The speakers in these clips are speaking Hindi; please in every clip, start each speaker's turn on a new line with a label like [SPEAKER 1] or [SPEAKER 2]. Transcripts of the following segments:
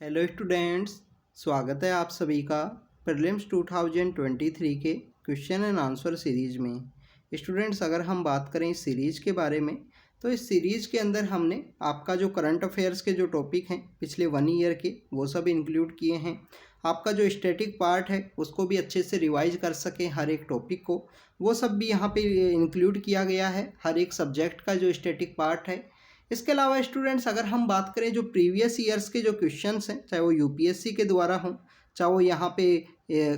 [SPEAKER 1] हेलो स्टूडेंट्स, स्वागत है आप सभी का प्रीलिम्स 2023 के क्वेश्चन एंड आंसर सीरीज में। स्टूडेंट्स, अगर हम बात करें इस सीरीज के बारे में तो इस सीरीज के अंदर हमने आपका जो करंट अफेयर्स के जो टॉपिक हैं पिछले 1 ईयर के वो सब इंक्लूड किए हैं। आपका जो स्टैटिक पार्ट है उसको भी अच्छे से रिवाइज कर सकें, हर एक टॉपिक को वो सब भी यहाँ पे इंक्लूड किया गया है, हर एक सब्जेक्ट का जो स्टैटिक पार्ट है। इसके अलावा स्टूडेंट्स, अगर हम बात करें जो प्रीवियस ईयर्स के जो क्वेश्चंस हैं, चाहे वो यूपीएससी के द्वारा हों, चाहे वो यहाँ पे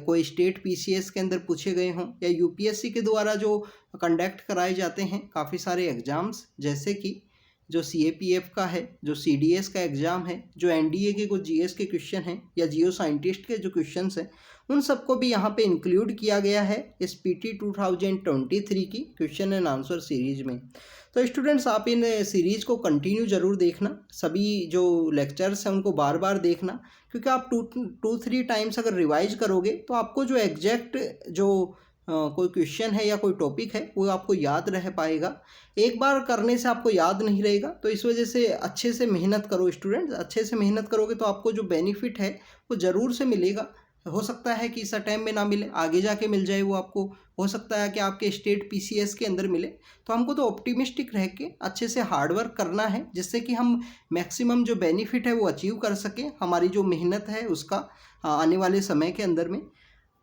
[SPEAKER 1] कोई स्टेट पीसीएस के अंदर पूछे गए हों, या यूपीएससी के द्वारा जो कंडक्ट कराए जाते हैं काफ़ी सारे एग्ज़ाम्स, जैसे कि जो सीएपीएफ का है, जो सीडीएस का एग्ज़ाम है, जो एनडीए के कुछ जीएस के क्वेश्चन हैं, या जियो साइंटिस्ट के जो क्वेश्चंस हैं, उन सबको भी यहाँ पे इंक्लूड किया गया है इस पीटी 2023 की क्वेश्चन एंड आंसर सीरीज में। तो स्टूडेंट्स, आप इन सीरीज़ को कंटिन्यू ज़रूर देखना, सभी जो लेक्चर्स हैं उनको बार बार देखना, क्योंकि आप टू थ्री टाइम्स अगर रिवाइज करोगे तो आपको जो एग्जैक्ट जो कोई क्वेश्चन है या कोई टॉपिक है वो आपको याद रह पाएगा। एक बार करने से आपको याद नहीं रहेगा, तो इस वजह से अच्छे से मेहनत करो स्टूडेंट्स। अच्छे से मेहनत करोगे तो आपको जो बेनिफिट है वो ज़रूर से मिलेगा। हो सकता है कि इस टाइम में ना मिले, आगे जाके मिल जाए वो आपको। हो सकता है कि आपके स्टेट पीसीएस के अंदर मिले। तो हमको तो ऑप्टिमिस्टिक रह के अच्छे से हार्डवर्क करना है, जिससे कि हम मैक्सिमम जो बेनिफिट है वो अचीव कर सकें, हमारी जो मेहनत है उसका आने वाले समय के अंदर में।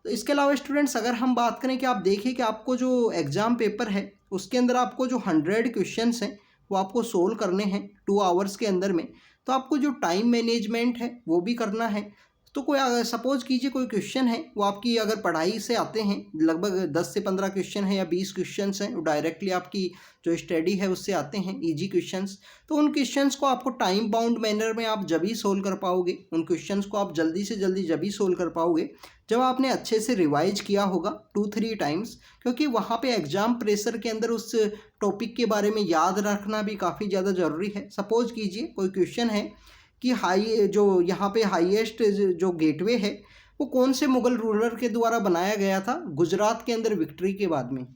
[SPEAKER 1] तो इसके अलावा स्टूडेंट्स, अगर हम बात करें कि आप देखिए कि आपको जो एग्ज़ाम पेपर है उसके अंदर आपको जो 100 क्वेश्चंस हैं वो आपको सोल्व करने हैं 2 आवर्स के अंदर में। तो आपको जो टाइम मैनेजमेंट है वो भी करना है। तो कोई अगर सपोज कीजिए कोई क्वेश्चन है वो आपकी अगर पढ़ाई से आते हैं, लगभग 10 से 15 क्वेश्चन है या 20 क्वेश्चंस हैं, वो डायरेक्टली आपकी जो स्टडी है उससे आते हैं, इजी क्वेश्चंस। तो उन क्वेश्चंस को आपको टाइम बाउंड मैनर में आप जब ही सोल्व कर पाओगे, उन क्वेश्चंस को आप जल्दी से जल्दी जब ही सोल्व कर पाओगे जब आपने अच्छे से रिवाइज किया होगा 2-3 टाइम्स। क्योंकि वहाँ पे एग्ज़ाम प्रेशर के अंदर उस टॉपिक के बारे में याद रखना भी काफ़ी ज़्यादा ज़रूरी है। सपोज कीजिए कोई क्वेश्चन है कि हाई जो यहाँ पे हाईएस्ट जो गेटवे है वो कौन से मुगल रूलर के द्वारा बनाया गया था गुजरात के अंदर विक्ट्री के बाद में।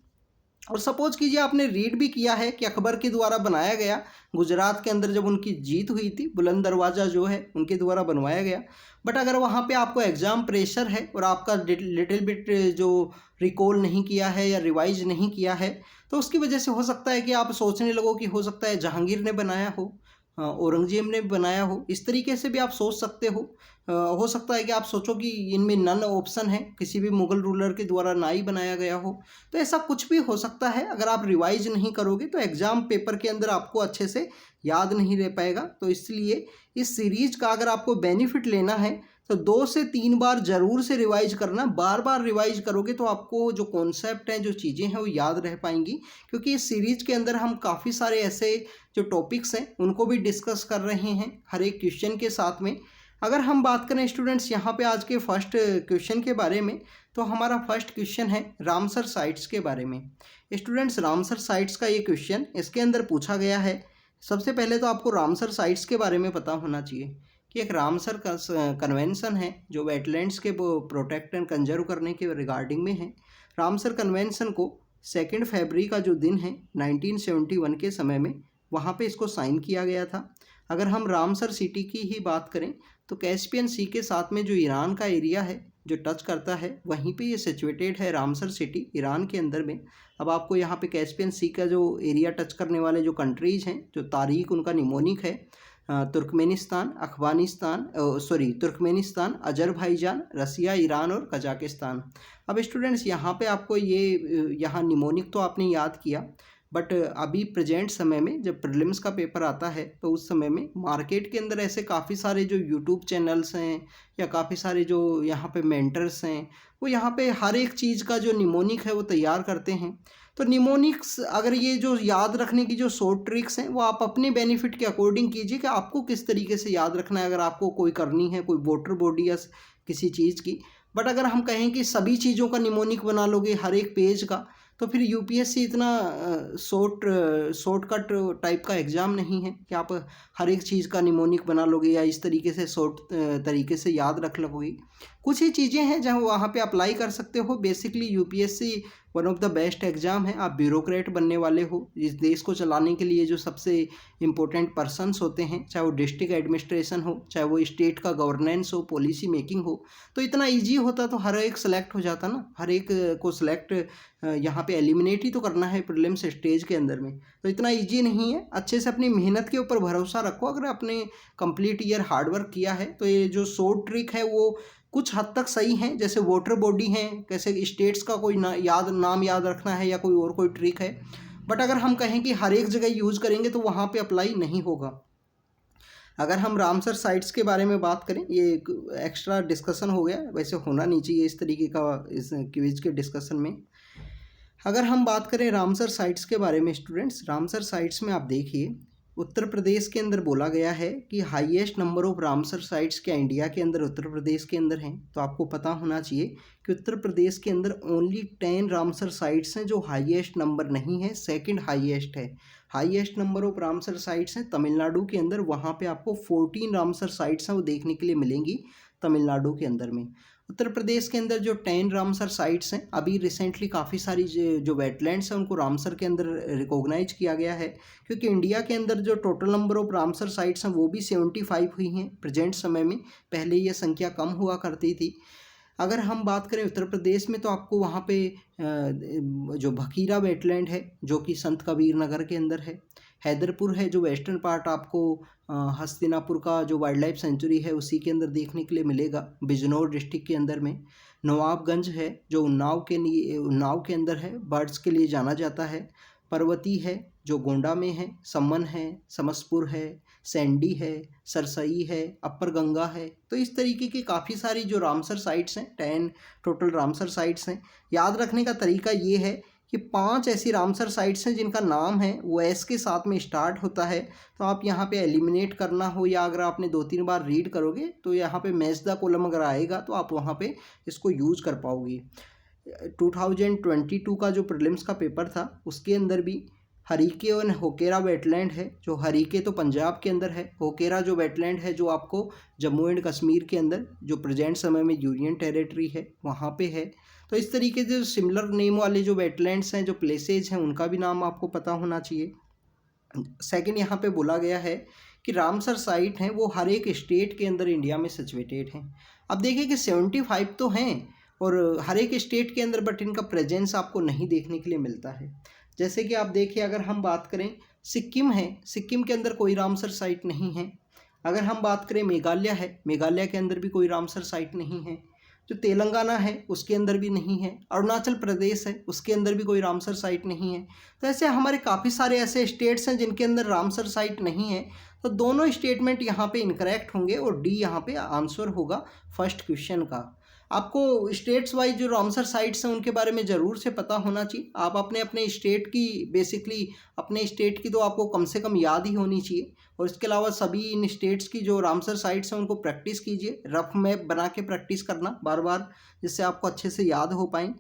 [SPEAKER 1] और सपोज कीजिए आपने रीड भी किया है कि अकबर के द्वारा बनाया गया गुजरात के अंदर, जब उनकी जीत हुई थी, बुलंद दरवाज़ा जो है उनके द्वारा बनवाया गया। बट अगर वहाँ पे आपको एग्ज़ाम प्रेशर है और आपका लिटिल बिट जो रिकॉल नहीं किया है या रिवाइज नहीं किया है, तो उसकी वजह से हो सकता है कि आप सोचने लगो कि हो सकता है जहांगीर ने बनाया हो, औरंगजेब ने बनाया हो। इस तरीके से भी आप सोच सकते हो। हो सकता है कि आप सोचो कि इनमें नन ऑप्शन है, किसी भी मुगल रूलर के द्वारा ना ही बनाया गया हो। तो ऐसा कुछ भी हो सकता है। अगर आप रिवाइज नहीं करोगे तो एग्ज़ाम पेपर के अंदर आपको अच्छे से याद नहीं रह पाएगा। तो इसलिए इस सीरीज का अगर आपको बेनिफिट लेना है तो 2 से 3 बार ज़रूर से रिवाइज करना। बार बार रिवाइज करोगे तो आपको जो कॉन्सेप्ट हैं, जो चीज़ें हैं वो याद रह पाएंगी। क्योंकि इस सीरीज के अंदर हम काफ़ी सारे ऐसे जो टॉपिक्स हैं उनको भी डिस्कस कर रहे हैं हर एक क्वेश्चन के साथ में। अगर हम बात करें स्टूडेंट्स यहाँ पे आज के फर्स्ट क्वेश्चन के बारे में, तो हमारा फर्स्ट क्वेश्चन है रामसर साइट्स के बारे में। स्टूडेंट्स, रामसर साइट्स का ये क्वेश्चन इसके अंदर पूछा गया है। सबसे पहले तो आपको रामसर साइट्स के बारे में पता होना चाहिए कि एक रामसर कन्वेंशन है जो वेटलैंड्स के प्रोटेक्ट एंड कंजर्व करने के रिगार्डिंग में है। रामसर कन्वेंशन को 2 फरवरी का जो दिन है 1971 के समय में वहाँ पे इसको साइन किया गया था। अगर हम रामसर सिटी की ही बात करें तो कैस्पियन सी के साथ में जो ईरान का एरिया है जो टच करता है, वहीं पे ये सिचुएटेड है रामसर सिटी ईरान के अंदर में। अब आपको यहाँ पे कैस्पियन सी का जो एरिया टच करने वाले जो कंट्रीज़ हैं, जो तारीख उनका निमोनिक है, तुर्कमेनिस्तान, तुर्कमेनिस्तान, अजरबैजान, रसिया, ईरान और कजाकिस्तान। अब स्टूडेंट्स, यहाँ पे आपको ये यहाँ निमोनिक तो आपने याद किया, बट अभी प्रेजेंट समय में जब प्रीलिम्स का पेपर आता है तो उस समय में मार्केट के अंदर ऐसे काफ़ी सारे जो यूट्यूब चैनल्स हैं या काफ़ी सारे जो यहाँ पे मेंटर्स हैं, वो यहाँ पे हर एक चीज़ का जो निमोनिक है वो तैयार करते हैं। तो निमोनिक्स, अगर ये जो याद रखने की जो शॉर्ट ट्रिक्स हैं वो आप अपने बेनिफिट के अकॉर्डिंग कीजिए कि आपको किस तरीके से याद रखना है। अगर आपको कोई करनी है कोई वाटर बॉडी या किसी चीज़ की, बट अगर हम कहें कि सभी चीज़ों का निमोनिक बना लोगे हर एक पेज का, तो फिर यूपीएससी इतना शॉर्टकट टाइप का एग्ज़ाम नहीं है कि आप हर एक चीज़ का निमोनिक बना लोगे या इस तरीके से शॉर्ट तरीके से याद रख लोगे। कुछ ही चीज़ें हैं जहाँ वहाँ पे अप्लाई कर सकते हो। Basically UPSC one of the best exam है। आप ब्यूरोक्रेट बनने वाले हो, इस देश को चलाने के लिए जो सबसे इम्पोर्टेंट पर्सन्स होते हैं, चाहे वो डिस्ट्रिक्ट एडमिनिस्ट्रेशन हो, चाहे वो स्टेट का गवर्नेंस हो, पॉलिसी मेकिंग हो, तो इतना ईजी होता तो हर एक सेलेक्ट हो जाता ना। हर एक को सिलेक्ट यहाँ पे एलिमिनेट ही तो करना है प्रीलिम्स स्टेज के अंदर में, तो इतना ईजी नहीं है। अच्छे से अपनी मेहनत के ऊपर भरोसा रखो। अगर आपने कंप्लीट ईयर हार्डवर्क किया है तो ये जो शॉर्ट ट्रिक है वो कुछ हद तक सही हैं। जैसे वोटर बॉडी हैं, कैसे स्टेट्स का कोई नाम याद रखना है या कोई और कोई ट्रिक है, बट अगर हम कहें कि हर एक जगह यूज़ करेंगे तो वहाँ पे अप्लाई नहीं होगा। अगर हम रामसर साइट्स के बारे में बात करें, ये एक एक्स्ट्रा डिस्कशन हो गया, वैसे होना नहीं चाहिए इस तरीके का इस क्विज के डिस्कशन में। अगर हम बात करें रामसर साइट्स के बारे में स्टूडेंट्स, रामसर साइट्स में आप देखिए उत्तर प्रदेश के अंदर बोला गया है कि highest number of Ramsar sites क्या इंडिया के अंदर उत्तर प्रदेश के अंदर हैं। तो आपको पता होना चाहिए कि उत्तर प्रदेश के अंदर ओनली 10 रामसर साइट्स हैं जो हाईएस्ट नंबर नहीं है, सेकंड हाईएस्ट है। Highest number of Ramsar sites हैं तमिलनाडु के अंदर, वहाँ पे आपको 14 रामसर साइट्स हैं वो देखने के लिए मिलेंगी तमिलनाडु के अंदर में। उत्तर प्रदेश के अंदर जो 10 रामसर साइट्स हैं, अभी रिसेंटली काफ़ी सारी जो वेटलैंड्स हैं उनको रामसर के अंदर रिकॉग्नाइज किया गया है, क्योंकि इंडिया के अंदर जो total number of Ramsar sites हैं वो भी 75 हुई हैं प्रेजेंट समय में। पहले ये संख्या कम हुआ करती थी। अगर हम बात करें उत्तर प्रदेश में तो आपको वहाँ पे जो भखीरा वेटलैंड है जो कि संत कबीर नगर के अंदर है, हैदरपुर है जो वेस्टर्न पार्ट आपको हस्तिनापुर का जो वाइल्ड लाइफ सेंचुरी है उसी के अंदर देखने के लिए मिलेगा, बिजनौर डिस्ट्रिक्ट के अंदर में। नवाबगंज है जो उन्नाव के अंदर है, बर्ड्स के लिए जाना जाता है। पर्वती है जो गोंडा में है, समन है, समसपुर है, सैंडी है, सरसई है, अपर गंगा है। तो इस तरीके की काफ़ी सारी जो रामसर साइट्स हैं, 10 टोटल रामसर साइट्स हैं। याद रखने का तरीका ये है कि 5 ऐसी रामसर साइट्स हैं जिनका नाम है वो एस के साथ में स्टार्ट होता है। तो आप यहाँ पे एलिमिनेट करना हो या अगर आपने 2-3 बार रीड करोगे तो यहाँ पे मैच द कॉलम अगर आएगा तो आप वहाँ पे इसको यूज़ कर पाओगे। 2022 का जो प्रीलिम्स का पेपर था उसके अंदर भी हरीके और होकेरा वेटलैंड है, जो हरीके तो पंजाब के अंदर है, होकेरा जो वेटलैंड है जो आपको जम्मू एंड कश्मीर के अंदर जो प्रेजेंट समय में यूनियन टेरिटरी है वहाँ पे है। तो इस तरीके से जो सिमिलर नेम वाले जो वेटलैंड्स हैं, जो प्लेसेज हैं, उनका भी नाम आपको पता होना चाहिए। सेकंड यहाँ पे बोला गया है कि रामसर साइट हैं वो हर एक स्टेट के अंदर इंडिया में सिचुएटेड हैं। अब देखिए कि 75 तो हैं और हर एक स्टेट के अंदर, बट इनका प्रेजेंस आपको नहीं देखने के लिए मिलता है। जैसे कि आप देखिए, अगर हम बात करें सिक्किम है, सिक्किम के अंदर कोई रामसर साइट नहीं है। अगर हम बात करें मेघालय है, मेघालय के अंदर भी कोई रामसर साइट नहीं है। जो तेलंगाना है उसके अंदर भी नहीं है। अरुणाचल प्रदेश है उसके अंदर भी कोई रामसर साइट नहीं है। तो ऐसे हमारे काफ़ी सारे ऐसे स्टेट्स हैं जिनके अंदर रामसर साइट नहीं है। तो दोनों स्टेटमेंट यहाँ पे इनकरेक्ट होंगे और डी यहाँ पे आंसर होगा फर्स्ट क्वेश्चन का। आपको स्टेट्स वाइज जो रामसर साइट्स हैं उनके बारे में ज़रूर से पता होना चाहिए। आप अपने अपने स्टेट की बेसिकली अपने स्टेट की तो आपको कम से कम याद ही होनी चाहिए, और इसके अलावा सभी इन स्टेट्स की जो रामसर साइट्स हैं उनको प्रैक्टिस कीजिए, रफ मैप बना के प्रैक्टिस करना बार बार, जिससे आपको अच्छे से याद हो पाएँ।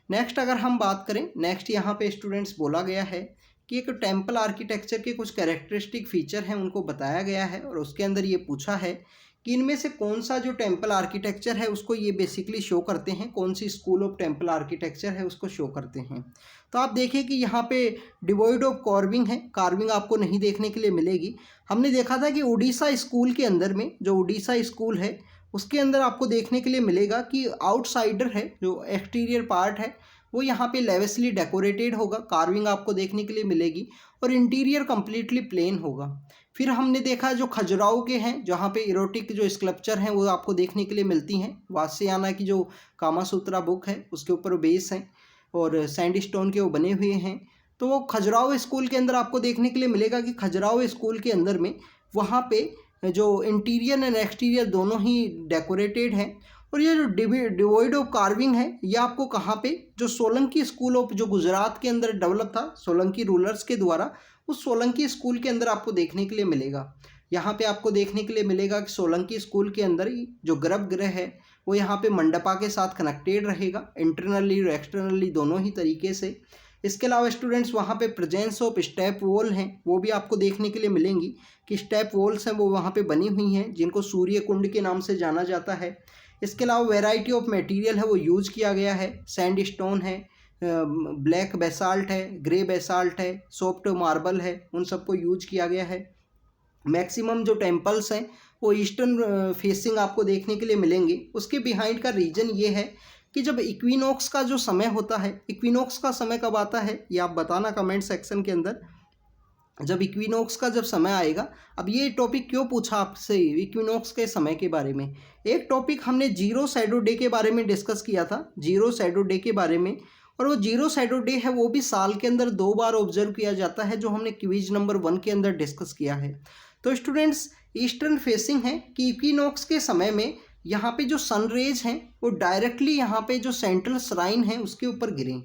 [SPEAKER 1] नेक्स्ट अगर हम बात करें, नेक्स्ट यहाँ पे स्टूडेंट्स बोला गया है कि एक टेम्पल आर्किटेक्चर के कुछ कैरेक्टरिस्टिक फीचर हैं उनको बताया गया है, और उसके अंदर ये पूछा है कि इनमें से कौन सा जो टेम्पल आर्किटेक्चर है उसको ये बेसिकली शो करते हैं, कौन सी स्कूल ऑफ टेम्पल आर्किटेक्चर है उसको शो करते हैं। तो आप देखिए कि यहाँ पे डिवॉइड ऑफ कार्विंग है, कार्विंग आपको नहीं देखने के लिए मिलेगी। हमने देखा था कि उड़ीसा स्कूल के अंदर में, जो उड़ीसा स्कूल है उसके अंदर आपको देखने के लिए मिलेगा कि आउटसाइडर है, जो एक्सटीरियर पार्ट है वो यहाँ पे लेविसली डेकोरेटेड होगा, कार्विंग आपको देखने के लिए मिलेगी, और इंटीरियर कम्प्लीटली प्लेन होगा। फिर हमने देखा जो खजुराहो के हैं, जहाँ पे इरोटिक जो स्कल्पचर हैं वो आपको देखने के लिए मिलती हैं। वात्स्यायन की जो कामासूत्रा बुक है उसके ऊपर बेस हैं और सैंडस्टोन के वो बने हुए हैं। तो वो खजुराहो स्कूल के अंदर आपको देखने के लिए मिलेगा कि खजुराहो स्कूल के अंदर में वहाँ पे जो इंटीरियर एंड एक्सटीरियर दोनों ही डेकोरेटेड हैं। और ये जो डिवॉइड ऑफ कार्विंग है ये आपको कहाँ पे, जो सोलंकी स्कूल ऑफ जो गुजरात के अंदर डेवलप था सोलंकी रूलर्स के द्वारा, उस सोलंकी स्कूल के अंदर आपको देखने के लिए मिलेगा। यहाँ पे आपको देखने के लिए मिलेगा कि सोलंकी स्कूल के अंदर ही जो गर्भगृह है वो यहाँ पे मंडपा के साथ कनेक्टेड रहेगा, इंटरनली और एक्सटर्नली दोनों ही तरीके से। इसके अलावा स्टूडेंट्स वहाँ पे प्रेजेंस ऑफ स्टेप वॉल हैं वो भी आपको देखने के लिए मिलेंगी कि स्टेप वॉल्स हैं वो वहाँ पे बनी हुई हैं जिनको सूर्य कुंड के नाम से जाना जाता है। इसके अलावा वैरायटी ऑफ मटेरियल है वो यूज़ किया गया है, सैंडस्टोन है, ब्लैक बेसाल्ट है, ग्रे बेसाल्ट है, सॉफ्ट मार्बल है, उन सबको यूज किया गया है। मैक्सिमम जो टेम्पल्स हैं वो ईस्टर्न फेसिंग आपको देखने के लिए मिलेंगे। उसके बिहाइंड का रीज़न ये है कि जब इक्विनॉक्स का जो समय होता है, इक्विनॉक्स का समय कब आता है ये आप बताना कमेंट सेक्शन के अंदर। जब इक्विनॉक्स का जब समय आएगा, अब ये टॉपिक क्यों पूछा आपसे इक्विनॉक्स के समय के बारे में। एक टॉपिक हमने जीरो शैडो डे के बारे में डिस्कस किया था, जीरो शैडो डे के बारे में, और वो जीरो शैडो डे है वो भी साल के अंदर 2 बार ऑब्जर्व किया जाता है, जो हमने क्विज नंबर 1 के अंदर डिस्कस किया है। तो स्टूडेंट्स ईस्टर्न फेसिंग है कि इक्विनॉक्स के समय में यहाँ पे जो सनरेज हैं वो डायरेक्टली यहाँ पे जो सेंट्रल श्राइन है उसके ऊपर गिरें।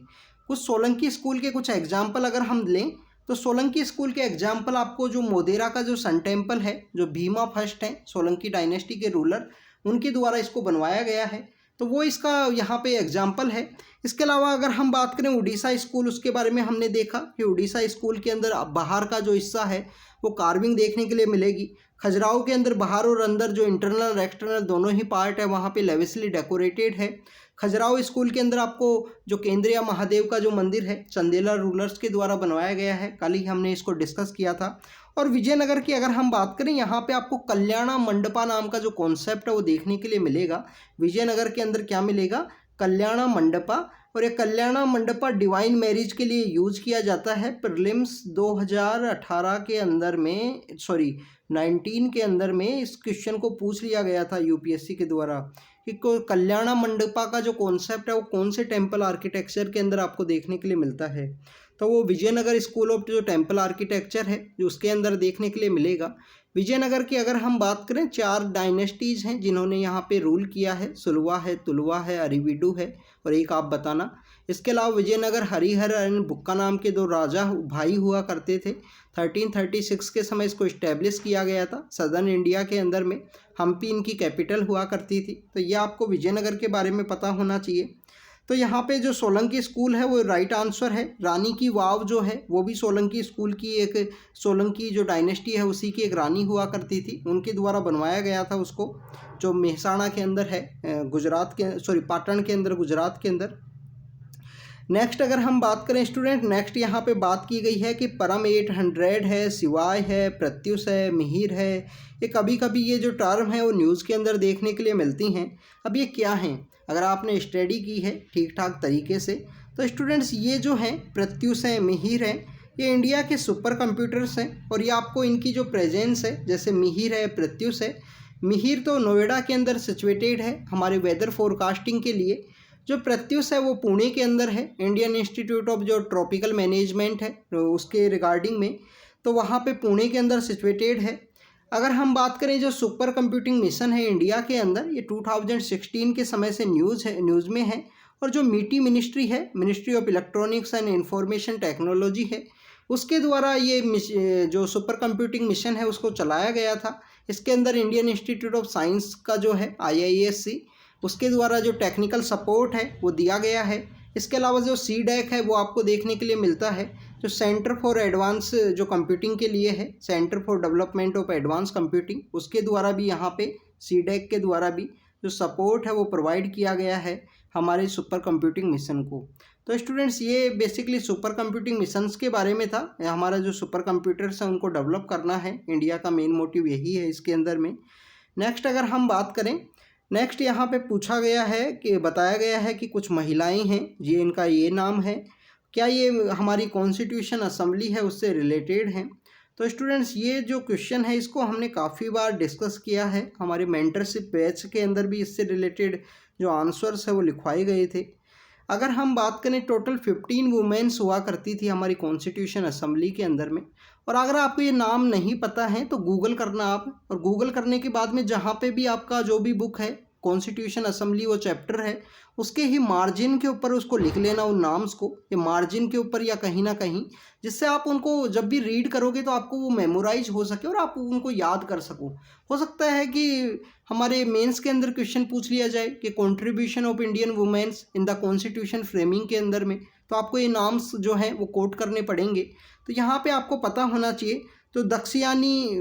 [SPEAKER 1] कुछ सोलंकी स्कूल के कुछ एग्जाम्पल अगर हम लें तो सोलंकी स्कूल के एग्जाम्पल आपको जो मोदेरा का जो सन टेम्पल है, जो भीमा फर्स्ट है सोलंकी डायनेस्टी के रूलर, उनके द्वारा इसको बनवाया गया है, तो वो इसका यहाँ पे एग्जाम्पल है। इसके अलावा अगर हम बात करें उड़ीसा स्कूल, उसके बारे में हमने देखा कि उड़ीसा स्कूल के अंदर बाहर का जो हिस्सा है वो कार्विंग देखने के लिए मिलेगी। खजुराहो के अंदर बाहर और अंदर जो इंटरनल और एक्सटर्नल दोनों ही पार्ट है वहाँ पे लेविसली डेकोरेटेड है। खजुराहो स्कूल के अंदर आपको जो केंद्रीय महादेव का जो मंदिर है चंदेला रूलर्स के द्वारा बनवाया गया है, कल ही हमने इसको डिस्कस किया था। और विजयनगर की अगर हम बात करें, यहाँ पे आपको कल्याणा मंडपा नाम का जो कॉन्सेप्ट है वो देखने के लिए मिलेगा। विजयनगर के अंदर क्या मिलेगा, कल्याणा मंडपा, और ये कल्याणा मंडपा डिवाइन मैरिज के लिए यूज किया जाता है। प्रीलिम्स 2018 के अंदर में 19 के अंदर में इस क्वेश्चन को पूछ लिया गया था यूपीएससी के द्वारा कि कल्याणा मंडपा का जो कॉन्सेप्ट है वो कौन से टेम्पल आर्किटेक्चर के अंदर आपको देखने के लिए मिलता है। तो वो विजयनगर स्कूल ऑफ जो टेम्पल आर्किटेक्चर है जो उसके अंदर देखने के लिए मिलेगा। विजयनगर की अगर हम बात करें, 4 डायनेस्टीज़ हैं जिन्होंने यहाँ पे रूल किया है, सुलवा है, तुलवा है, अरिविडू है, और एक आप बताना। इसके अलावा विजयनगर हरिहर एंड बुक्का नाम के 2 राजा भाई हुआ करते थे। 1336 के समय इसको इस्टेब्लिश किया गया था सदर्न इंडिया के अंदर में। हम्पी इनकी कैपिटल हुआ करती थी। तो ये आपको विजयनगर के बारे में पता होना चाहिए। तो यहाँ पे जो सोलंकी स्कूल है वो राइट आंसर है। रानी की वाव जो है वो भी सोलंकी स्कूल की एक, सोलंकी जो डायनेस्टी है उसी की एक रानी हुआ करती थी, उनके द्वारा बनवाया गया था उसको, जो मेहसाणा के अंदर है, गुजरात के पाटन के अंदर, गुजरात के अंदर। नेक्स्ट अगर हम बात करें स्टूडेंट, नेक्स्ट यहाँ पे बात की गई है कि परम 800 है, सिवाय है, प्रत्युष है, मिहिर है। ये कभी कभी ये जो टर्म है वो न्यूज़ के अंदर देखने के लिए मिलती हैं। अब ये क्या हैं, अगर आपने स्टडी की है ठीक ठाक तरीके से तो स्टूडेंट्स ये जो हैं प्रत्युष है, मिहिर है, ये इंडिया के सुपर कंप्यूटर्स हैं। और ये आपको इनकी जो प्रेजेंस है, जैसे मिहिर है, प्रत्युष है, मिहिर तो नोएडा के अंदर सिचुएटेड है हमारे वेदर फोरकास्टिंग के लिए। जो प्रत्युष है वो पुणे के अंदर है, इंडियन इंस्टीट्यूट ऑफ जो ट्रॉपिकल मैनेजमेंट है उसके रिगार्डिंग में, तो वहाँ पे पुणे के अंदर सिचुएटेड है। अगर हम बात करें जो सुपर कंप्यूटिंग मिशन है इंडिया के अंदर, ये 2016 के समय से न्यूज़ में है। और जो मीटी मिनिस्ट्री है, ministry of electronics and information technology है, उसके द्वारा ये जो सुपर कंप्यूटिंग मिशन है उसको चलाया गया था। इसके अंदर इंडियन इंस्टीट्यूट ऑफ साइंस का जो है IISc, उसके द्वारा जो टेक्निकल सपोर्ट है वो दिया गया है। इसके अलावा जो CDAC है वो आपको देखने के लिए मिलता है, जो सेंटर फॉर एडवांस जो कंप्यूटिंग के लिए है, centre for development of advance computing, उसके द्वारा भी यहाँ पे CDAC के द्वारा भी जो सपोर्ट है वो प्रोवाइड किया गया है हमारे सुपर कंप्यूटिंग मिशन को। तो स्टूडेंट्स ये बेसिकली सुपर कंप्यूटिंग मिशंस के बारे में था। हमारा जो सुपर कंप्यूटर्स हैं उनको डेवलप करना है, इंडिया का मेन मोटिव यही है इसके अंदर में। नेक्स्ट अगर हम बात करें, नेक्स्ट यहाँ पे पूछा गया है कि बताया गया है कि कुछ महिलाएं हैं, ये इनका ये नाम है, क्या ये हमारी कॉन्स्टिट्यूशन असेंबली है उससे रिलेटेड हैं। तो स्टूडेंट्स ये जो क्वेश्चन है इसको हमने काफ़ी बार डिस्कस किया है, हमारे मेंटरशिप बैच के अंदर भी इससे रिलेटेड जो आंसर्स है वो लिखवाए गए थे। अगर हम बात करें, टोटल 15 वुमेन्स हुआ करती थी हमारी कॉन्स्टिट्यूशन असेंबली के अंदर में। और अगर आपको ये नाम नहीं पता है तो गूगल करना आप, और गूगल करने के बाद में जहाँ पे भी आपका जो भी बुक है कॉन्स्टिट्यूशन असेंबली वो चैप्टर है, उसके ही मार्जिन के ऊपर उसको लिख लेना उन नाम्स को, ये मार्जिन के ऊपर या कहीं ना कहीं, जिससे आप उनको जब भी रीड करोगे तो आपको वो मेमोराइज हो सके और आप उनको याद कर सको। हो सकता है कि हमारे मेंस के अंदर क्वेश्चन पूछ लिया जाए कि contribution of Indian womens in the constitution framing के अंदर में, तो आपको ये नाम्स जो हैं वो कोट करने पड़ेंगे। तो यहाँ पे आपको पता होना चाहिए। तो दक्षयानी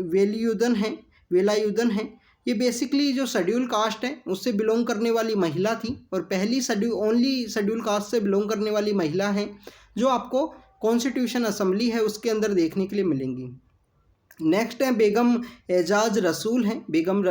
[SPEAKER 1] वेलायुधन है, ये बेसिकली जो शेड्यूल कास्ट है उससे बिलोंग करने वाली महिला थी और पहली ओनली शेड्यूल कास्ट से बिलोंग करने वाली महिला हैं जो आपको कॉन्स्टिट्यूशन असेंबली है उसके अंदर देखने के लिए मिलेंगी। नेक्स्ट है बेगम एजाज रसूल हैं। बेगम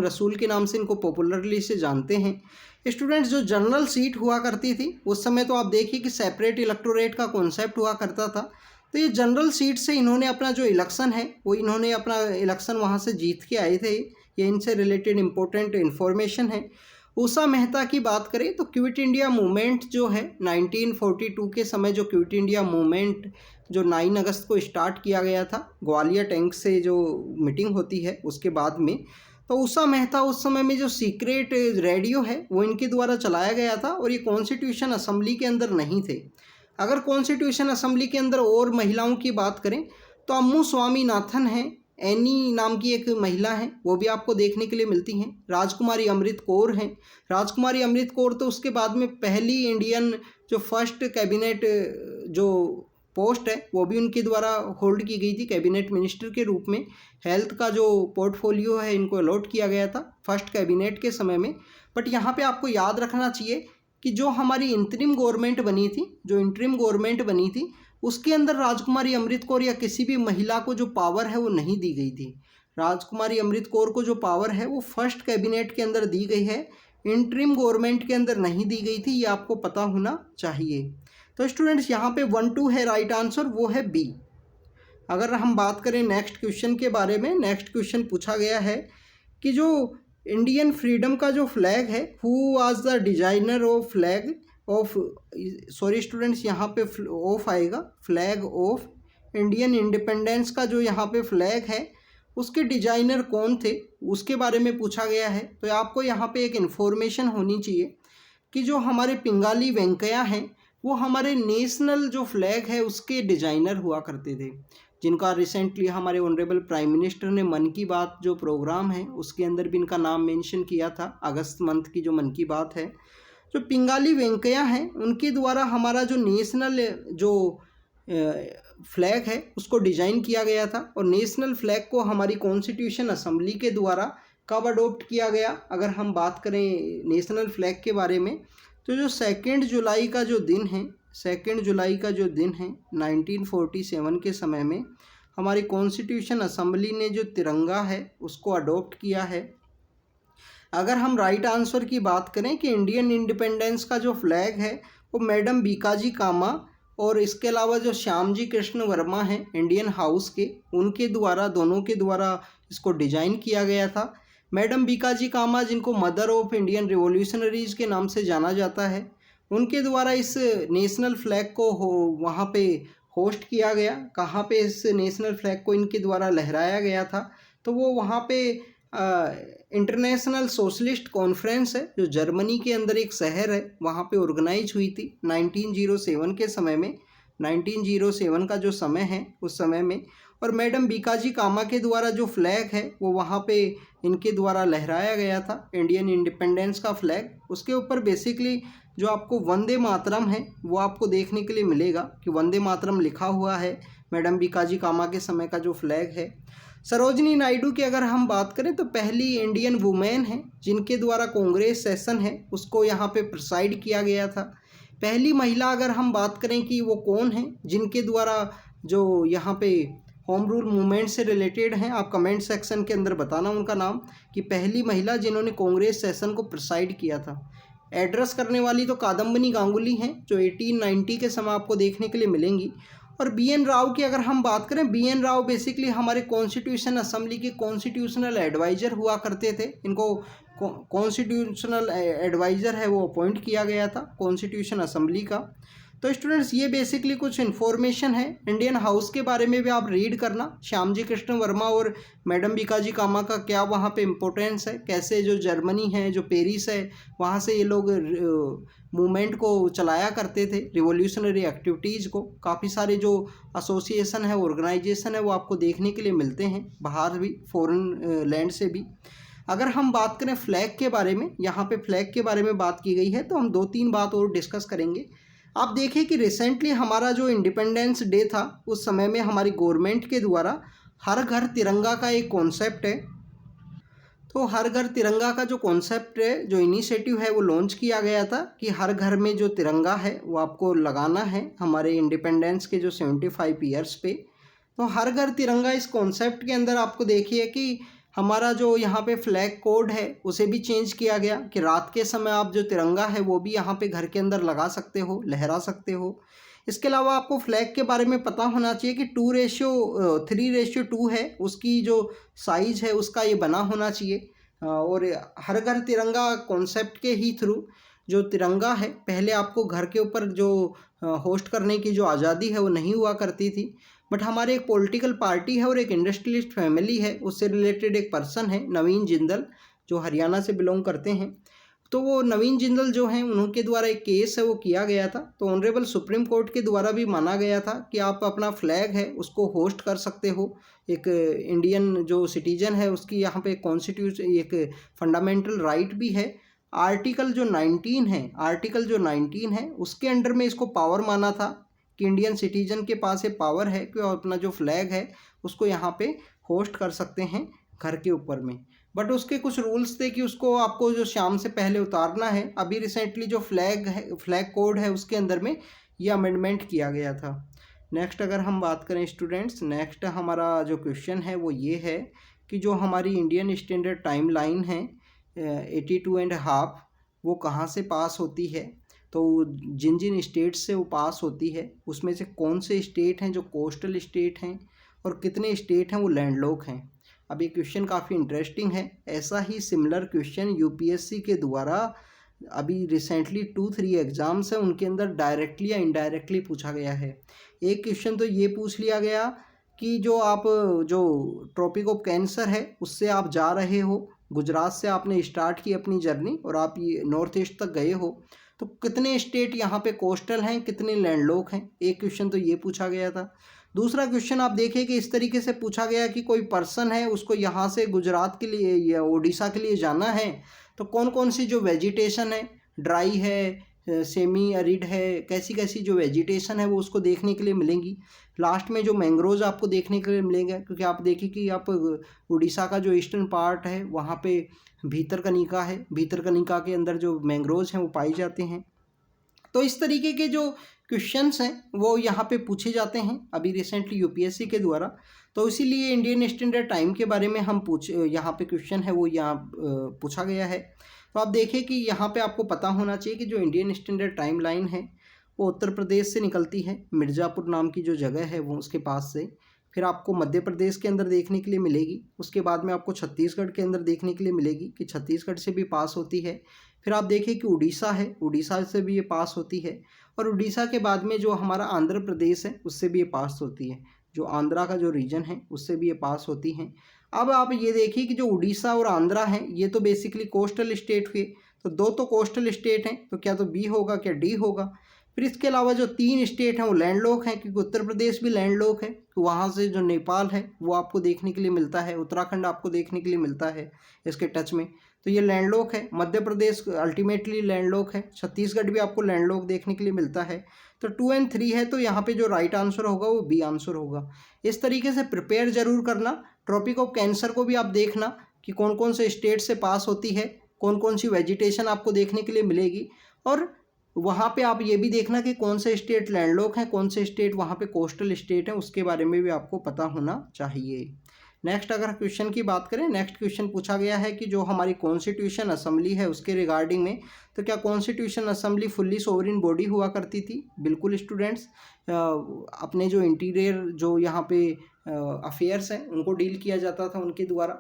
[SPEAKER 1] रसूल के नाम से इनको पॉपुलरली से जानते हैं। स्टूडेंट्स, जो जनरल सीट हुआ करती थी उस समय तो आप देखिए कि सेपरेट इलेक्टोरेट का कॉन्सेप्ट हुआ करता था, तो ये जनरल सीट से इन्होंने अपना जो इलेक्शन है वो इन्होंने अपना इलेक्शन वहाँ से जीत के आए थे। ये इनसे रिलेटेड इम्पोर्टेंट इन्फॉर्मेशन है। उषा मेहता की बात करें तो क्विट इंडिया मूवमेंट जो है 1942 के समय जो क्विट इंडिया मूवमेंट जो 9 अगस्त को स्टार्ट किया गया था ग्वालियर टैंक से जो मीटिंग होती है उसके बाद में, तो उषा मेहता उस समय में जो सीक्रेट रेडियो है वो इनके द्वारा चलाया गया था और ये कॉन्स्टिट्यूशन असेंबली के अंदर नहीं थे। अगर कॉन्स्टिट्यूशन असेंबली के अंदर और महिलाओं की बात करें तो अम्मू स्वामीनाथन हैं, एनी नाम की एक महिला हैं, वो भी आपको देखने के लिए मिलती हैं। राजकुमारी अमृत कौर हैं। राजकुमारी अमृत कौर तो उसके बाद में पहली इंडियन जो फर्स्ट कैबिनेट जो पोस्ट है वो भी उनके द्वारा होल्ड की गई थी कैबिनेट मिनिस्टर के रूप में। हेल्थ का जो पोर्टफोलियो है इनको अलॉट किया गया था फर्स्ट कैबिनेट के समय में। बट यहाँ पे आपको याद रखना चाहिए कि जो हमारी इंटरिम गवर्नमेंट बनी थी उसके अंदर राजकुमारी अमृत कौर या किसी भी महिला को जो पावर है वो नहीं दी गई थी। राजकुमारी अमृत कौर को जो पावर है वो फर्स्ट कैबिनेट के अंदर दी गई है, इंटरिम गवर्नमेंट के अंदर नहीं दी गई थी, ये आपको पता होना चाहिए। तो स्टूडेंट्स यहाँ पे 1-2 है राइट आंसर, वो है बी। अगर हम बात करें नेक्स्ट क्वेश्चन के बारे में, नेक्स्ट क्वेश्चन पूछा गया है कि जो इंडियन फ्रीडम का जो फ्लैग है who was the designer of flag of, sorry students यहाँ पे ऑफ आएगा, फ्लैग ऑफ इंडियन इंडिपेंडेंस का जो यहाँ पे फ्लैग है उसके डिजाइनर कौन थे उसके बारे में पूछा गया है। तो आपको यहाँ पे एक इन्फॉर्मेशन होनी चाहिए कि जो हमारे पिंगाली वेंकैया हैं वो हमारे नेशनल जो फ्लैग है उसके डिजाइनर हुआ करते थे, जिनका रिसेंटली हमारे ऑनरेबल प्राइम मिनिस्टर ने मन की बात जो प्रोग्राम है उसके अंदर भी इनका नाम मेंशन किया था। अगस्त मंथ की जो मन की बात है, जो पिंगाली वेंकैया हैं उनके द्वारा हमारा जो नेशनल जो फ्लैग है उसको डिज़ाइन किया गया था। और नेशनल फ्लैग को हमारी कॉन्स्टिट्यूशन असेंबली के द्वारा कब अडोप्ट किया गया, अगर हम बात करें नेशनल फ्लैग के बारे में, तो जो 2 जुलाई का जो दिन है, 2 जुलाई का जो दिन है 1947 के समय में हमारी कॉन्स्टिट्यूशन असेंबली ने जो तिरंगा है उसको अडोप्ट किया है। अगर हम राइट आंसर की बात करें कि इंडियन इंडिपेंडेंस का जो फ्लैग है वो मैडम बीकाजी कामा और इसके अलावा जो श्यामजी कृष्ण वर्मा हैं इंडियन हाउस के, उनके द्वारा, दोनों के द्वारा इसको डिज़ाइन किया गया था। मैडम बीकाजी कामा जिनको मदर ऑफ इंडियन रिवॉल्यूशनरीज के नाम से जाना जाता है, उनके द्वारा इस नेशनल फ्लैग को वहाँ पे होस्ट किया गया। कहाँ पे इस नेशनल फ्लैग को इनके द्वारा लहराया गया था, तो वो वहाँ पे इंटरनेशनल सोशलिस्ट कॉन्फ्रेंस है जो जर्मनी के अंदर एक शहर है वहाँ पे ऑर्गेनाइज हुई थी 1907 के समय में, 1907 का जो समय है उस समय में। और मैडम बीकाजी कामा के द्वारा जो फ्लैग है वो वहाँ पे इनके द्वारा लहराया गया था, इंडियन इंडिपेंडेंस का फ्लैग। उसके ऊपर बेसिकली जो आपको वंदे मातरम है वो आपको देखने के लिए मिलेगा कि वंदे मातरम लिखा हुआ है मैडम बीकाजी कामा के समय का जो फ्लैग है। सरोजनी नायडू की अगर हम बात करें तो पहली इंडियन वुमेन है जिनके द्वारा कांग्रेस सेशन है उसको यहाँ पे प्रिसाइड किया गया था। पहली महिला अगर हम बात करें कि वो कौन है जिनके द्वारा जो यहाँ पे होम रूल मूवमेंट से रिलेटेड हैं, आप कमेंट सेक्शन के अंदर बताना उनका नाम, कि पहली महिला जिन्होंने कांग्रेस सेशन को प्रिसाइड किया था। एड्रेस करने वाली तो कादम्बिनी गांगुली हैं जो 1890 के समय आपको देखने के लिए मिलेंगी। और बी.एन. राव की अगर हम बात करें, बी.एन. राव बेसिकली हमारे कॉन्स्टिट्यूशन असेंबली के कॉन्स्टिट्यूशनल एडवाइज़र हुआ करते थे। इनको कॉन्स्टिट्यूशनल एडवाइज़र है वो अपॉइंट किया गया था कॉन्स्टिट्यूशन असेंबली का। तो स्टूडेंट्स ये बेसिकली कुछ इन्फॉर्मेशन है। इंडियन हाउस के बारे में भी आप रीड करना, श्यामजी कृष्ण वर्मा और मैडम बीकाजी कामा का क्या वहाँ पे इम्पोर्टेंस है, कैसे जो जर्मनी है, जो पेरिस है, वहाँ से ये लोग मूवमेंट को चलाया करते थे, रिवॉल्यूशनरी एक्टिविटीज़ को। काफ़ी सारे जो एसोसिएशन है, ऑर्गेनाइजेशन है, वो आपको देखने के लिए मिलते हैं बाहर भी, फॉरेन लैंड से भी। अगर हम बात करें फ्लैग के बारे में, यहाँ पे फ्लैग के बारे में बात की गई है, तो हम 2-3 बात और डिस्कस करेंगे। आप देखिए कि रिसेंटली हमारा जो इंडिपेंडेंस डे था उस समय में हमारी गवर्नमेंट के द्वारा हर घर तिरंगा का एक कॉन्सेप्ट है। तो हर घर तिरंगा का जो कॉन्सेप्ट है, जो इनिशिएटिव है, वो लॉन्च किया गया था कि हर घर में जो तिरंगा है वो आपको लगाना है हमारे इंडिपेंडेंस के जो 75 ईयर्स पे। तो हर घर तिरंगा इस कॉन्सेप्ट के अंदर आपको देखिए कि हमारा जो यहाँ पे फ्लैग कोड है उसे भी चेंज किया गया कि रात के समय आप जो तिरंगा है वो भी यहाँ पे घर के अंदर लगा सकते हो, लहरा सकते हो। इसके अलावा आपको फ्लैग के बारे में पता होना चाहिए कि 2:3:2 है उसकी जो साइज है उसका ये बना होना चाहिए। और हर घर तिरंगा कॉन्सेप्ट के ही थ्रू जो तिरंगा है, पहले आपको घर के ऊपर जो होस्ट करने की जो आज़ादी है वो नहीं हुआ करती थी, बट हमारे एक पॉलिटिकल पार्टी है और एक इंडस्ट्रियलिस्ट फैमिली है, उससे रिलेटेड एक पर्सन है नवीन जिंदल, जो हरियाणा से बिलोंग करते हैं। तो वो नवीन जिंदल जो हैं उनके द्वारा एक केस है वो किया गया था। तो ऑनरेबल सुप्रीम कोर्ट के द्वारा भी माना गया था कि आप अपना फ्लैग है उसको होस्ट कर सकते हो। एक इंडियन जो सिटीजन है उसकी यहाँ पे कॉन्स्टिट्यूशन एक फंडामेंटल राइट भी है। आर्टिकल जो 19 है उसके अंडर में इसको पावर माना था कि इंडियन सिटीजन के पास ये पावर है कि वो अपना जो फ्लैग है उसको यहाँ पे होस्ट कर सकते हैं घर के ऊपर में। बट उसके कुछ रूल्स थे कि उसको आपको जो शाम से पहले उतारना है। अभी रिसेंटली जो फ्लैग है, फ्लैग कोड है, उसके अंदर में ये अमेंडमेंट किया गया था। नेक्स्ट अगर हम बात करें स्टूडेंट्स, नेक्स्ट हमारा जो क्वेश्चन है वो ये है कि जो हमारी इंडियन स्टैंडर्ड टाइम लाइन है 82.5 वो कहाँ से पास होती है। तो जिन जिन स्टेट से वो पास होती है उसमें से कौन से स्टेट हैं जो कोस्टल स्टेट हैं और कितने स्टेट हैं वो लैंडलॉक हैं। अब ये क्वेश्चन काफ़ी इंटरेस्टिंग है। ऐसा ही सिमिलर क्वेश्चन यूपीएससी के द्वारा अभी रिसेंटली 2-3 एग्ज़ाम्स हैं उनके अंदर डायरेक्टली या इनडायरेक्टली पूछा गया है। एक क्वेश्चन तो ये पूछ लिया गया कि जो आप जो ट्रॉपिक ऑफ कैंसर है उससे आप जा रहे हो, गुजरात से आपने स्टार्ट की अपनी जर्नी और आप ये नॉर्थ ईस्ट तक गए हो, तो कितने स्टेट यहाँ पे कोस्टल हैं, कितने लैंडलॉक हैं। एक क्वेश्चन तो ये पूछा गया था। दूसरा क्वेश्चन आप देखिए कि इस तरीके से पूछा गया कि कोई पर्सन है उसको यहाँ से गुजरात के लिए या उड़ीसा के लिए जाना है, तो कौन कौन सी जो वेजिटेशन है, ड्राई है, सेमी अरिड है, कैसी कैसी जो वेजिटेशन है वो उसको देखने के लिए मिलेंगी। लास्ट में जो मैंग्रोव्स आपको देखने के लिए मिलेंगे, क्योंकि आप देखिए कि आप उड़ीसा का जो ईस्टर्न पार्ट है वहाँ पे भीतरकनिका है, भीतरकनिका के अंदर जो मैंग्रोव्स हैं वो पाए जाते हैं। तो इस तरीके के जो क्वेश्चंस हैं वो यहाँ पे पूछे जाते हैं अभी रिसेंटली यूपीएससी के द्वारा। तो इसीलिए इंडियन स्टैंडर्ड टाइम के बारे में हम यहाँ पे क्वेश्चन है वो यहाँ पूछा गया है। तो आप देखिए कि यहाँ पे आपको पता होना चाहिए कि जो इंडियन स्टैंडर्ड टाइम लाइन है वो उत्तर प्रदेश से निकलती है, मिर्ज़ापुर नाम की जो जगह है वो उसके पास से। फिर आपको मध्य प्रदेश के अंदर देखने के लिए मिलेगी। उसके बाद में आपको छत्तीसगढ़ के अंदर देखने के लिए मिलेगी कि छत्तीसगढ़ से भी पास होती है। फिर आप देखिए कि उड़ीसा है, उड़ीसा से भी ये पास होती है। और उड़ीसा के बाद में जो हमारा आंध्र प्रदेश है उससे भी ये पास होती है, जो आंध्रा का जो रीजन है उससे भी ये पास होती हैं। अब आप ये देखिए कि जो उड़ीसा और आंध्रा हैं ये तो बेसिकली कोस्टल स्टेट हुए, तो दो तो कोस्टल स्टेट हैं, तो क्या तो बी होगा क्या डी होगा। फिर इसके अलावा जो 3 स्टेट हैं वो लैंडलॉक हैं, क्योंकि उत्तर प्रदेश भी लैंडलॉक है, तो वहाँ से जो नेपाल है वो आपको देखने के लिए मिलता है, उत्तराखंड आपको देखने के लिए मिलता है इसके टच में, तो ये लैंडलॉक है। मध्य प्रदेश अल्टीमेटली लैंडलॉक है, छत्तीसगढ़ भी आपको लैंडलॉक देखने के लिए मिलता है। तो 2 और 3 है, तो यहाँ पे जो राइट आंसर होगा वो बी आंसर होगा। इस तरीके से प्रिपेयर जरूर करना। ट्रॉपिक ऑफ कैंसर को भी आप देखना कि कौन कौन से स्टेट से पास होती है, कौन कौन सी वेजिटेशन आपको देखने के लिए मिलेगी, और वहाँ पे आप ये भी देखना कि कौन से स्टेट लैंडलॉक हैं, कौन से स्टेट वहाँ पे कोस्टल स्टेट हैं, उसके बारे में भी आपको पता होना चाहिए। नेक्स्ट अगर क्वेश्चन की बात करें, नेक्स्ट क्वेश्चन पूछा गया है कि जो हमारी कॉन्स्टिट्यूशन असेंबली है उसके रिगार्डिंग में, तो क्या constitution assembly fully sovereign body हुआ करती थी। बिल्कुल स्टूडेंट्स, अपने जो इंटीरियर जो यहाँ पे अफेयर्स हैं उनको डील किया जाता था उनके द्वारा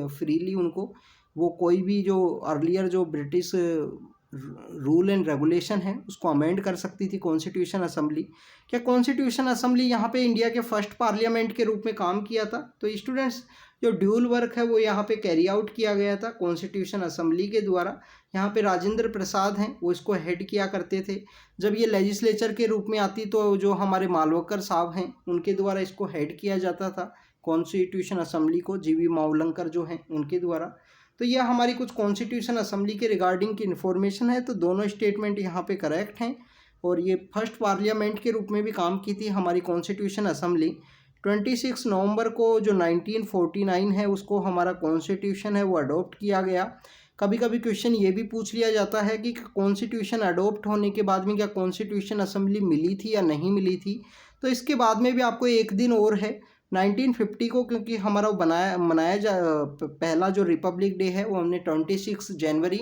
[SPEAKER 1] फ्रीली उनको, वो कोई भी जो अर्लियर जो ब्रिटिश रूल एंड रेगुलेशन है उसको अमेंड कर सकती थी कॉन्स्टिट्यूशन असेंबली। क्या कॉन्स्टिट्यूशन असेंबली यहाँ पे इंडिया के फर्स्ट पार्लियामेंट के रूप में काम किया था। तो स्टूडेंट्स, जो ड्यूल वर्क है वो यहाँ पे कैरी आउट किया गया था कॉन्स्टिट्यूशन असेंबली के द्वारा। यहाँ पे राजेंद्र प्रसाद हैं वो इसको हेड किया करते थे। जब ये लेजिस्लेचर के रूप में आती तो जो हमारे मालवकर साहब हैं उनके द्वारा इसको हेड किया जाता था कॉन्स्टिट्यूशन असेंबली को, जीवी मावलंकर जो हैं उनके द्वारा। तो यह हमारी कुछ कॉन्स्टिट्यूशन असेंबली के रिगार्डिंग की इन्फॉर्मेशन है। तो दोनों स्टेटमेंट यहाँ पे करेक्ट हैं, और ये फर्स्ट पार्लियामेंट के रूप में भी काम की थी हमारी कॉन्स्टिट्यूशन असेंबली 26 नवंबर को जो 1949 है उसको हमारा कॉन्स्टिट्यूशन है वो अडोप्ट किया गया। कभी कभी क्वेश्चन ये भी पूछ लिया जाता है कि कॉन्स्टिट्यूशन अडोप्ट होने के बाद में क्या कॉन्स्टिट्यूशन असेंबली मिली थी या नहीं मिली थी। तो इसके बाद में भी आपको एक दिन और है 1950 को, क्योंकि हमारा पहला जो रिपब्लिक डे है वो हमने 26 जनवरी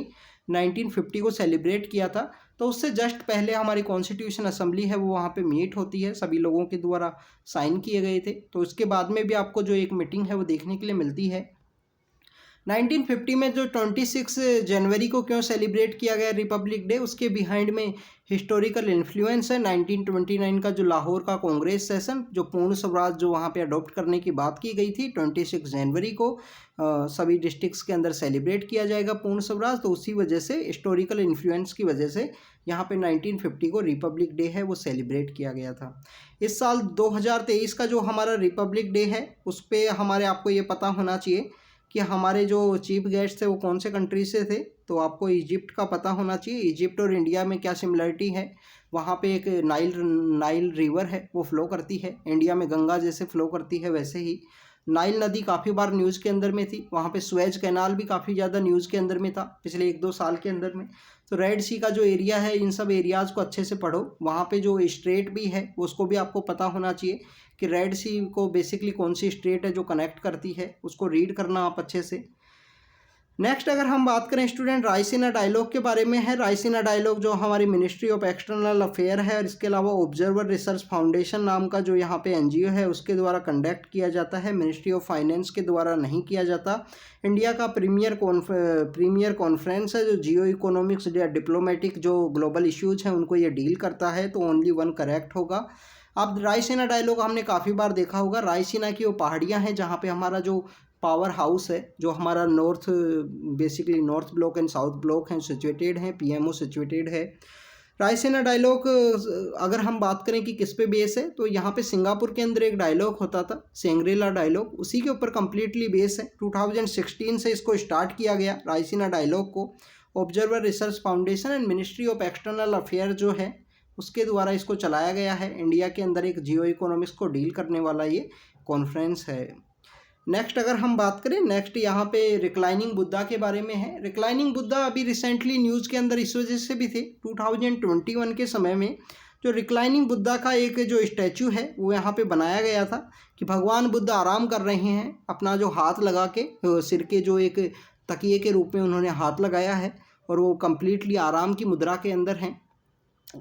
[SPEAKER 1] 1950 को सेलिब्रेट किया था। तो उससे जस्ट पहले हमारी कॉन्स्टिट्यूशन असेंबली है वो वहाँ पे मीट होती है, सभी लोगों के द्वारा साइन किए गए थे। तो उसके बाद में भी आपको जो एक मीटिंग है वो देखने के लिए मिलती है। 1950 में जो 26 जनवरी को क्यों सेलिब्रेट किया गया रिपब्लिक डे, उसके बिहाइंड में हिस्टोरिकल इन्फ्लुएंस है 1929 का जो लाहौर का कांग्रेस सेशन, जो पूर्ण स्वराज जो वहाँ पे अडॉप्ट करने की बात की गई थी 26 जनवरी को सभी डिस्ट्रिक्ट्स के अंदर सेलिब्रेट किया जाएगा पूर्ण स्वराज। तो उसी वजह से हिस्टोरिकल इन्फ्लुएंस की वजह से यहाँ पे 1950 को रिपब्लिक डे है वो सेलिब्रेट किया गया था। इस साल 2023 का जो हमारा रिपब्लिक डे है उस पर हमारे आपको ये पता होना चाहिए कि हमारे जो चीफ गेस्ट थे वो कौन से कंट्री से थे। तो आपको इजिप्ट का पता होना चाहिए। इजिप्ट और इंडिया में क्या सिमिलरिटी है, वहाँ पे एक नाइल रिवर है वो फ्लो करती है, इंडिया में गंगा जैसे फ्लो करती है वैसे ही नाइल नदी काफ़ी बार न्यूज़ के अंदर में थी। वहाँ पे स्वेज कैनाल भी काफ़ी ज़्यादा न्यूज़ के अंदर में था पिछले 1-2 साल के अंदर में। तो रेड सी का जो एरिया है, इन सब एरियाज़ को अच्छे से पढ़ो। वहाँ पे जो स्ट्रेट भी है उसको भी आपको पता होना चाहिए कि रेड सी को बेसिकली कौन सी स्ट्रेट है जो कनेक्ट करती है, उसको रीड करना आप अच्छे से। नेक्स्ट अगर हम बात करें स्टूडेंट रायसीना डायलॉग के बारे में है। रायसीना डायलॉग जो हमारी मिनिस्ट्री ऑफ एक्सटर्नल अफेयर है और इसके अलावा ऑब्जर्वर रिसर्च फाउंडेशन नाम का जो यहाँ पे एनजीओ है उसके द्वारा कंडक्ट किया जाता है, मिनिस्ट्री ऑफ फाइनेंस के द्वारा नहीं किया जाता। इंडिया का प्रीमियर कॉन्फ्रेंस है जो जियो इकोनॉमिक्स या डिप्लोमेटिक जो ग्लोबल इश्यूज हैं उनको ये डील करता है, तो ओनली वन करेक्ट होगा। अब रायसीना डायलॉग हमने काफ़ी बार देखा होगा। रायसीना की वो पहाड़ियाँ हैं जहाँ पे हमारा जो पावर हाउस है, जो हमारा basically north block and south block हैं सिचुएटेड हैं, पीएमओ सिचुएटेड है। रायसीना डायलॉग अगर हम बात करें कि किस पे बेस है, तो यहाँ पे सिंगापुर के अंदर एक डायलॉग होता था सेंग्रीला डायलॉग, उसी के ऊपर कम्प्लीटली बेस है। 2016 से इसको स्टार्ट किया गया रायसीना डायलॉग को। Observer research foundation and ministry of external affair जो है उसके द्वारा इसको चलाया गया है। इंडिया के अंदर एक जियो इकोनॉमिक्स को डील करने वाला ये कॉन्फ्रेंस है। नेक्स्ट अगर हम बात करें, नेक्स्ट यहाँ पे रिक्लाइनिंग बुद्धा के बारे में है। रिक्लाइनिंग बुद्धा अभी रिसेंटली न्यूज़ के अंदर इस वजह से भी थे 2021 के समय में जो रिक्लाइनिंग बुद्धा का एक जो स्टैचू है वो यहाँ पे बनाया गया था कि भगवान बुद्ध आराम कर रहे हैं, अपना जो हाथ लगा के सिर के जो एक तकिए के रूप में उन्होंने हाथ लगाया है और वो कम्प्लीटली आराम की मुद्रा के अंदर हैं।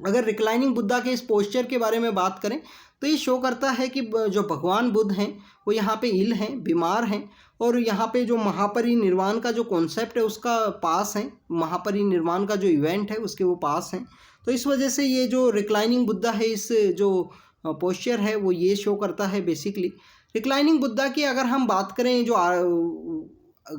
[SPEAKER 1] अगर रिक्लाइनिंग बुद्धा के इस पोस्चर के बारे में बात करें तो ये शो करता है कि जो भगवान बुद्ध हैं वो यहाँ पे इल हैं, बीमार हैं, और यहाँ पे जो महापरिनिर्वाण का जो कॉन्सेप्ट है उसका पास है, महापरिनिर्वाण का जो इवेंट है उसके वो पास हैं। तो इस वजह से ये जो रिक्लाइनिंग बुद्धा है, इस जो पोस्चर है वो ये शो करता है बेसिकली। रिक्लाइनिंग बुद्धा की अगर हम बात करें जो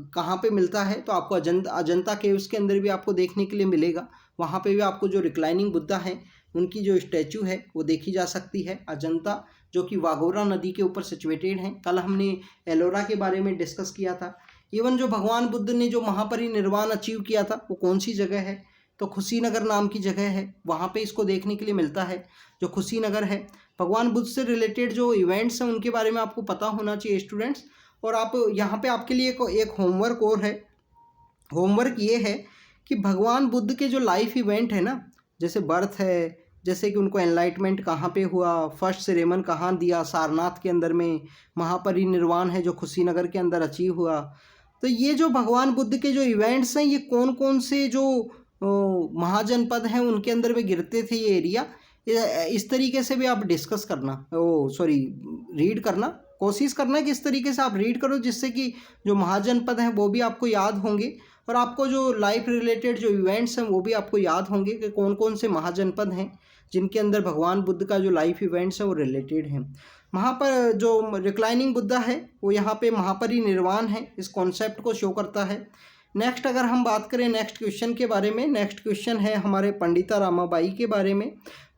[SPEAKER 1] कहाँ पे मिलता है, तो आपको अजंता केव्स के अंदर भी आपको देखने के लिए मिलेगा। वहाँ पे भी आपको जो रिक्लाइनिंग बुद्धा हैं उनकी जो स्टैचू है वो देखी जा सकती है। अजंता जो कि वाघोरा नदी के ऊपर सिचुएटेड हैं। कल हमने एलोरा के बारे में डिस्कस किया था। इवन जो भगवान बुद्ध ने जो महापरिनिर्वाण अचीव किया था वो कौन सी जगह है, तो खुशीनगर नाम की जगह है, वहाँ पे इसको देखने के लिए मिलता है। जो खुशीनगर है, भगवान बुद्ध से रिलेटेड जो इवेंट्स हैं उनके बारे में आपको पता होना चाहिए स्टूडेंट्स। और आप यहाँ पे आपके लिए एक होमवर्क और है। होमवर्क ये है कि भगवान बुद्ध के जो लाइफ इवेंट है ना, जैसे बर्थ है, जैसे कि उनको एनलाइटमेंट कहाँ पे हुआ, फर्स्ट सेरेमन कहाँ दिया, सारनाथ के अंदर में, महापरिनिर्वाण है जो खुशीनगर के अंदर अचीव हुआ। तो ये जो भगवान बुद्ध के जो इवेंट्स हैं ये कौन कौन से जो महाजनपद हैं उनके अंदर में गिरते थे ये एरिया, इस तरीके से भी आप डिस्कस करना, रीड करना, कोशिश करना कि इस तरीके से आप रीड करो जिससे कि जो महाजनपद हैं वो भी आपको याद होंगे और आपको जो लाइफ रिलेटेड जो इवेंट्स हैं वो भी आपको याद होंगे कि कौन कौन से महाजनपद हैं जिनके अंदर भगवान बुद्ध का जो लाइफ इवेंट्स हैं वो रिलेटेड हैं। वहाँ पर जो रिक्लाइनिंग बुद्धा है वो यहाँ पे महापरिनिर्वाण है, इस कॉन्सेप्ट को शो करता है। नेक्स्ट अगर हम बात करें नेक्स्ट क्वेश्चन के बारे में, नेक्स्ट क्वेश्चन है हमारे पंडिता रामाबाई के बारे में।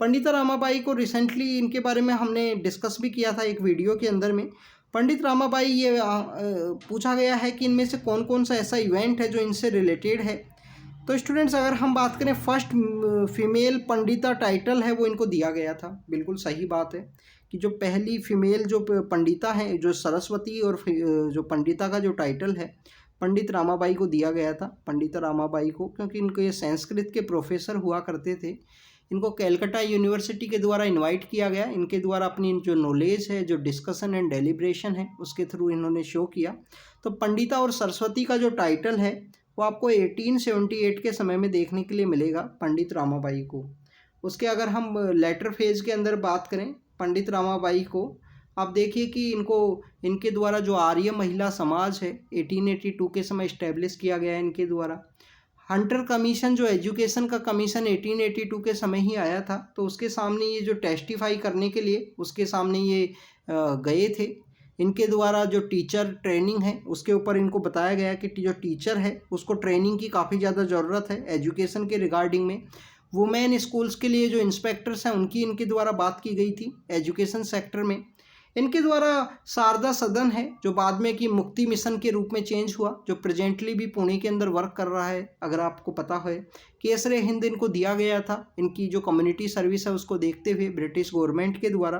[SPEAKER 1] पंडिता रामाबाई को रिसेंटली इनके बारे में हमने डिस्कस भी किया था एक वीडियो के अंदर में। पंडित रामाबाई ये पूछा गया है कि इनमें से कौन कौन सा ऐसा इवेंट है जो इनसे रिलेटेड है। तो स्टूडेंट्स अगर हम बात करें फर्स्ट फीमेल पंडिता टाइटल है वो इनको दिया गया था, बिल्कुल सही बात है कि जो पहली फीमेल जो पंडिता हैं, जो सरस्वती और जो पंडिता का जो टाइटल है पंडित रामाबाई को दिया गया था, पंडिता रामाबाई को, क्योंकि इनको ये संस्कृत के प्रोफेसर हुआ करते थे। इनको कैलकाटा यूनिवर्सिटी के द्वारा इनवाइट किया गया, इनके द्वारा अपनी जो नॉलेज है, जो डिस्कशन एंड डेलिब्रेशन है, उसके थ्रू इन्होंने शो किया। तो पंडिता और सरस्वती का जो टाइटल है वो आपको 1878 के समय में देखने के लिए मिलेगा पंडित रामाबाई को। उसके अगर हम लेटर फेज के अंदर बात करें पंडित रामाबाई को, आप देखिए कि इनके द्वारा जो आर्य महिला समाज है 1882 के समय इस्टेब्लिश किया गया है इनके द्वारा। हंटर कमीशन जो एजुकेशन का कमीशन 1882 के समय ही आया था, तो उसके सामने ये जो टेस्टिफाई करने के लिए उसके सामने ये गए थे। इनके द्वारा जो टीचर ट्रेनिंग है उसके ऊपर इनको बताया गया कि जो टीचर है उसको ट्रेनिंग की काफ़ी ज़्यादा ज़रूरत है एजुकेशन के रिगार्डिंग में। वुमेन स्कूल्स के लिए जो इंस्पेक्टर्स हैं उनकी इनके द्वारा बात की गई थी एजुकेशन सेक्टर में। इनके द्वारा शारदा सदन है जो बाद में कि मुक्ति मिशन के रूप में चेंज हुआ, जो प्रेजेंटली भी पुणे के अंदर वर्क कर रहा है, अगर आपको पता है। केसरे हिंद इनको दिया गया था, इनकी जो कम्युनिटी सर्विस है उसको देखते हुए ब्रिटिश गवर्नमेंट के द्वारा।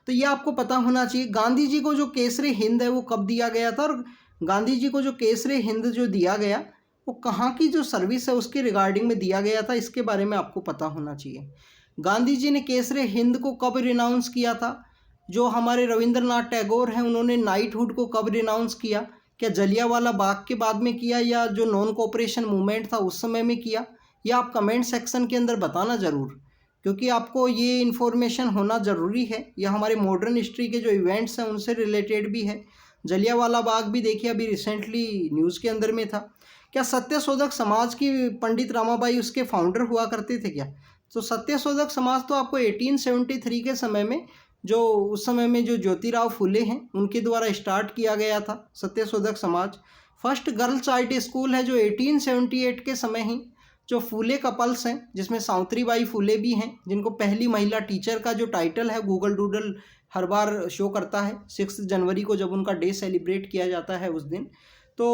[SPEAKER 1] तो ये आपको पता होना चाहिए। गांधी जी को जो केसरे हिंद है वो कब दिया गया था, और गांधी जी को जो केसरे हिंद जो दिया गया वो कहाँ की जो सर्विस है उसके रिगार्डिंग में दिया गया था, इसके बारे में आपको पता होना चाहिए। गांधी जी ने केसरे हिंद को कब रिनाउंस किया था, जो हमारे रविंद्रनाथ टैगोर हैं उन्होंने नाइटहुड को कब रिनाउंस किया, क्या जलियांवाला बाग के बाद में किया या जो नॉन कोऑपरेशन मूवमेंट था उस समय में किया, या आप कमेंट सेक्शन के अंदर बताना ज़रूर, क्योंकि आपको ये इन्फॉर्मेशन होना ज़रूरी है। यह हमारे मॉडर्न हिस्ट्री के जो इवेंट्स हैं उनसे रिलेटेड भी है। जलियांवाला बाग भी देखिए अभी रिसेंटली न्यूज़ के अंदर में था। क्या सत्यशोधक समाज की पंडित रामाबाई उसके फाउंडर हुआ करते थे क्या? तो सत्यशोधक समाज तो आपको 1873 के समय में जो उस समय में जो ज्योतिराव फुले हैं उनके द्वारा स्टार्ट किया गया था Satyashodhak Samaj. First girl child school है जो 1878 के समय ही जो फूले कपल्स हैं, जिसमें सावित्रीबाई फूले भी हैं, जिनको पहली महिला टीचर का जो टाइटल है गूगल डूडल हर बार शो करता है 6 जनवरी को जब उनका डे सेलिब्रेट किया जाता है उस दिन। तो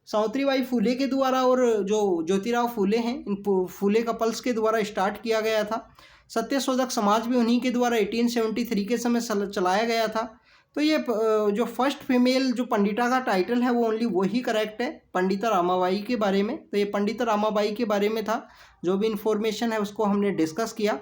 [SPEAKER 1] सावित्रीबाई फूले के द्वारा और जो ज्योतिराव फूले हैं इन फूले कपल्स के द्वारा स्टार्ट किया गया था। सत्यशोधक समाज भी उन्हीं के द्वारा 1873 के समय चलाया गया था। तो ये जो फर्स्ट फीमेल जो पंडिता का टाइटल है वो ओनली वही करेक्ट है पंडिता रामाबाई के बारे में। तो ये पंडिता रामाबाई के बारे में था, जो भी इन्फॉर्मेशन है उसको हमने डिस्कस किया।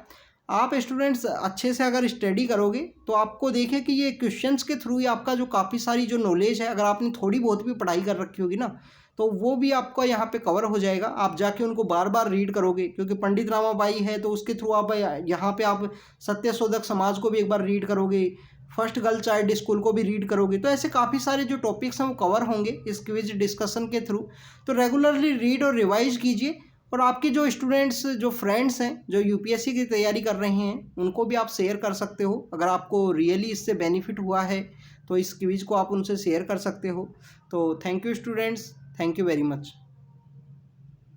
[SPEAKER 1] आप स्टूडेंट्स अच्छे से अगर स्टडी करोगे तो आपको देखें कि ये क्वेश्चंस के थ्रू ही आपका जो काफ़ी सारी जो नॉलेज है, अगर आपने थोड़ी बहुत भी पढ़ाई कर रखी होगी ना, तो वो भी आपका यहाँ पे कवर हो जाएगा। आप जाके उनको बार बार रीड करोगे, क्योंकि पंडित रामाबाई है तो उसके थ्रू आप यहाँ पे आप सत्यशोधक समाज को भी एक बार रीड करोगे, फर्स्ट गर्ल चाइल्ड स्कूल को भी रीड करोगे। तो ऐसे काफ़ी सारे जो टॉपिक्स हैं वो कवर होंगे इस क्विज डिस्कशन के थ्रू। तो रेगुलरली रीड और रिवाइज कीजिए, और आपके जो स्टूडेंट्स जो फ्रेंड्स हैं जो यूपीएससी की तैयारी कर रहे हैं उनको भी आप शेयर कर सकते हो। अगर आपको रियली इससे बेनिफिट हुआ है तो इस क्विज को आप उनसे शेयर कर सकते हो। तो thank you students, thank you very much.